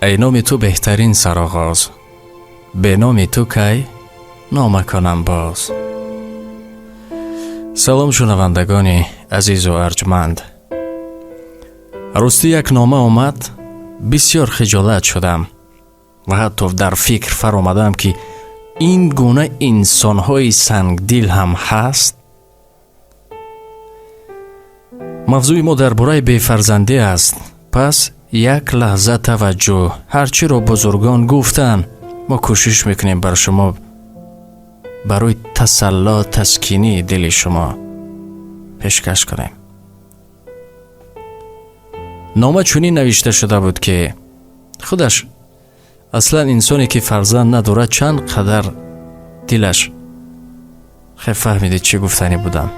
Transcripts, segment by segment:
ای نام تو بهترین سرآغاز، به نام تو کی نامه کنم باز. سلام شنوندگان عزیز و ارجمند. راستی یک نامه آمد، بسیار خجالت شدم و حتی در فکر فر آمدم که این گونه انسان‌های سنگدل هم هست. موضوع ما درباره بی‌فرزندی است. پس یک لحظه توجه. هرچی را بزرگان گفتن ما کوشش میکنیم بر شما برای تسلا تسکینی دل شما پیشکش کنیم. نامه چنین نوشته شده بود که خودش اصلا انسانی که فرزند ندارد چند قدر دلش خیلی فهمیدید چی گفتنی بودم.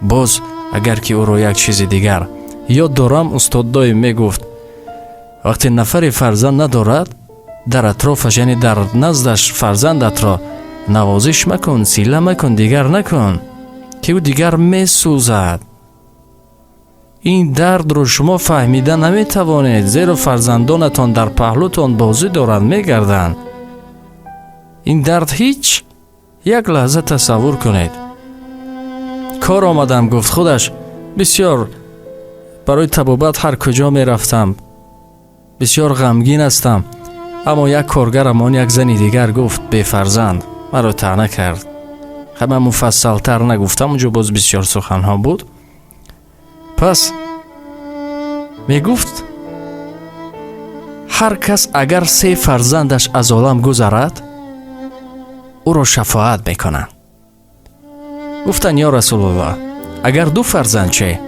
باز اگر که او را یک چیز دیگر یاد دارم، استاد دایم میگفت وقتی نفری فرزند ندارد در اطرافش، یعنی در نزدش فرزندت را نوازش مکن، سیله مکن، دیگر نکن که او دیگر میسوزد. این درد رو شما فهمیده نمیتوانید، زیرا فرزندانتان در پهلوتان بازی دارند میگردند. این درد هیچ. یک لحظه تصور کنید. کار آمدم، گفت خودش بسیار برای طبابت هر کجا می رفتم، بسیار غمگین هستم. اما یک کارگرمان، یک زنی دیگر گفت بی فرزند، مرا طعنه کرد. همه مفصل تر نگفتم، اونجا باز بسیار سخن ها بود. پس می گفت هر کس اگر 3 فرزندش از عالم گذرد او را شفاعت میکنن. گفتن یا رسول الله اگر 2 فرزند چه؟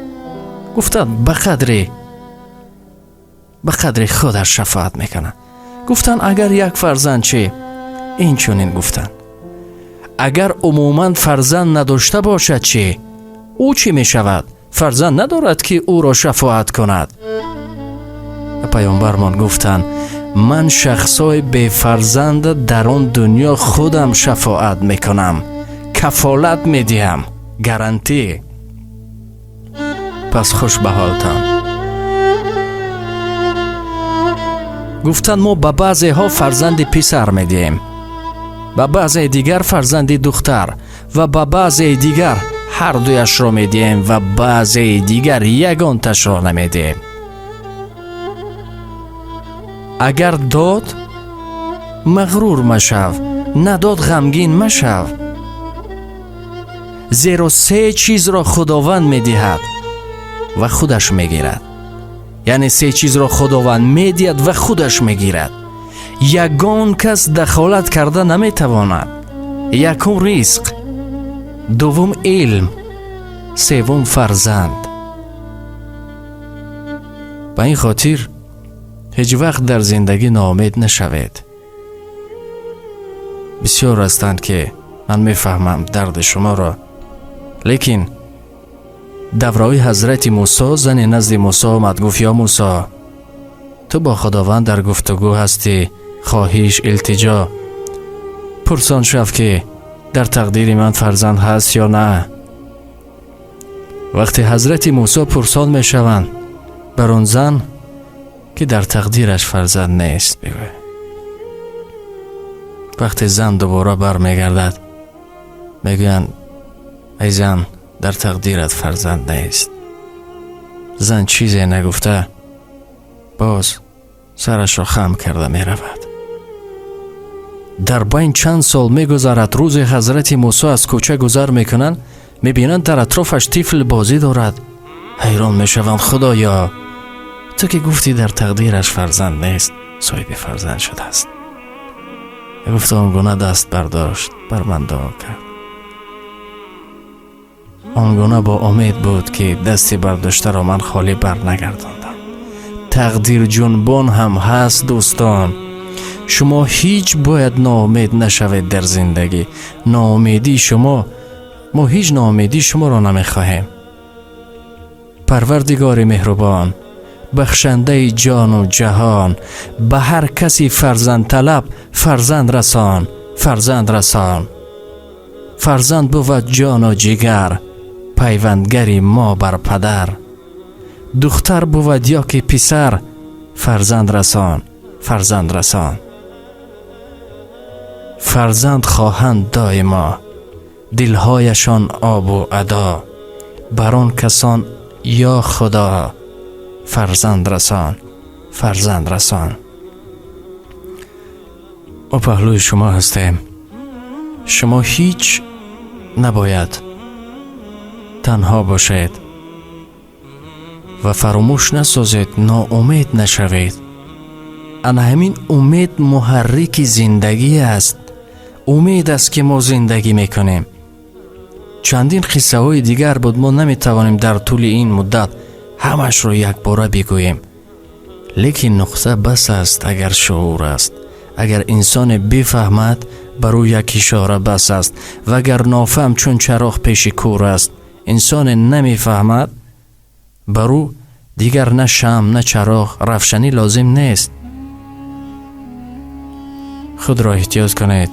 گفتن به قدر خودش شفاعت میکنن. گفتن اگر 1 فرزند چه؟ این چونین گفتن اگر عموما فرزند نداشته باشد چه؟ او چی میشود؟ فرزند ندارد که او را شفاعت کند. پیامبرمان گفتن من شخصای بی فرزند در آن دنیا خودم شفاعت میکنم، کفالت میدیم، گارانتی. پس خوش به حالتان. گفتن ما به بعضی ها فرزند پسر میدیم، به بعضی دیگر فرزند دختر و به بعضی دیگر هر دویش را میدیم و بعضی دیگر یگان تش را نمیدیم. اگر داد مغرور مشو، نداد غمگین مشو، زیرا 3 چیز را خداوند میدهد و خودش میگیرد. یعنی 3 چیز را خداوند میدهد و خودش میگیرد. یگان کس دخالت کرده نمیتواند. یکم رزق، دوم علم، سوم فرزند. به این خاطر هیچ وقت در زندگی ناامید نشوید. بسیار هستند که من میفهمم درد شما را، لیکن دورای حضرت موسی زن نزد موسی آمد، گفت یا موسی تو با خداوند در گفتگو هستی، خواهش، التجا، پرسان شو که در تقدیر من فرزند هست یا نه. وقتی حضرت موسی پرسان می شوند بر آن زن که در تقدیرش فرزند نیست بگوی. وقتی زن دوباره بر می گردد میگویند ای زن در تقدیرت فرزند نیست. زن چیزی نگفته باز سرش را خم کرده می رود. در بین چند سال می گذرد. روز حضرت موسی از کوچه گذر می کنند، می بینند در اطرافش طفل بازی دارد. حیران می شوند خدایا تو که گفتی در تقدیرش فرزند نیست صاحب فرزند شده است. گفت آنگونه دست برداشت بر من دعا کرد. آنگونه با امید بود که دستی برداشته را من خالی بر نگرداندم. تقدیر جنبان هم هست دوستان. شما هیچ باید ناامید نشوید در زندگی. ناامیدی شما، ما هیچ ناامیدی شما را نمیخواهیم. پروردگار مهربان، بخشنده جان و جهان، به هر کسی فرزند طلب فرزند رسان، فرزند رسان. فرزند بود جان و جگر، پیوندگری ما بر پدر. دختر بود یا که پسر، فرزند رسان، فرزند رسان. فرزند خواهند دائما، دلهایشان آب و ادا، بران کسان یا خدا فرزند رسان، فرزند رسان. ما پهلوی شما هستیم. شما هیچ نباید تنها باشید و فراموش نسازید، ناامید نشوید. انا همین امید محرک زندگی است. امید است که ما زندگی میکنیم. چندین قصه های دیگر بود، ما نمیتوانیم در طول این مدت همش رو یک باره بگوییم. لیکن نقطه بس است اگر شعور است. اگر انسان بفهمد برو یک اشاره بس است، و اگر نافهم چون چراغ پیش کور است. انسان نمیفهمد برو دیگر نه شمع نه چراغ روشنی لازم نیست. خود را احتیاط کنید،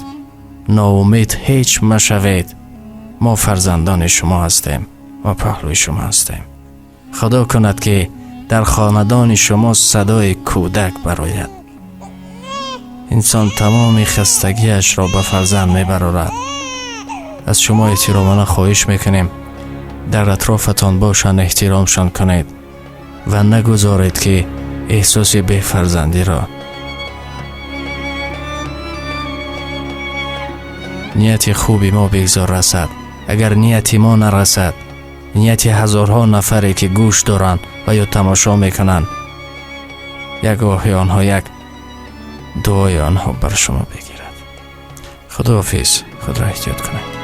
ناامید هیچ مشوید. ما فرزندان شما هستیم و پهلوی شما هستیم. خدا کند که در خاندان شما صدای کودک برآید. انسان تمام خستگیش را به فرزند میبرد. از شما احترامانه خواهش میکنیم در اطرافتان باشند، احترامشان کنید و نگذارید که احساس به فرزندی را. نیت خوبی ما بگذار رسد. اگر نیتی ما نرسد، نیتی هزارها نفری که گوش دارند و یا تماشا میکنند، یک آهی آنها یک دعای آنها بر شما بگیرد. خداحافظ. خود را احتیاط کنید.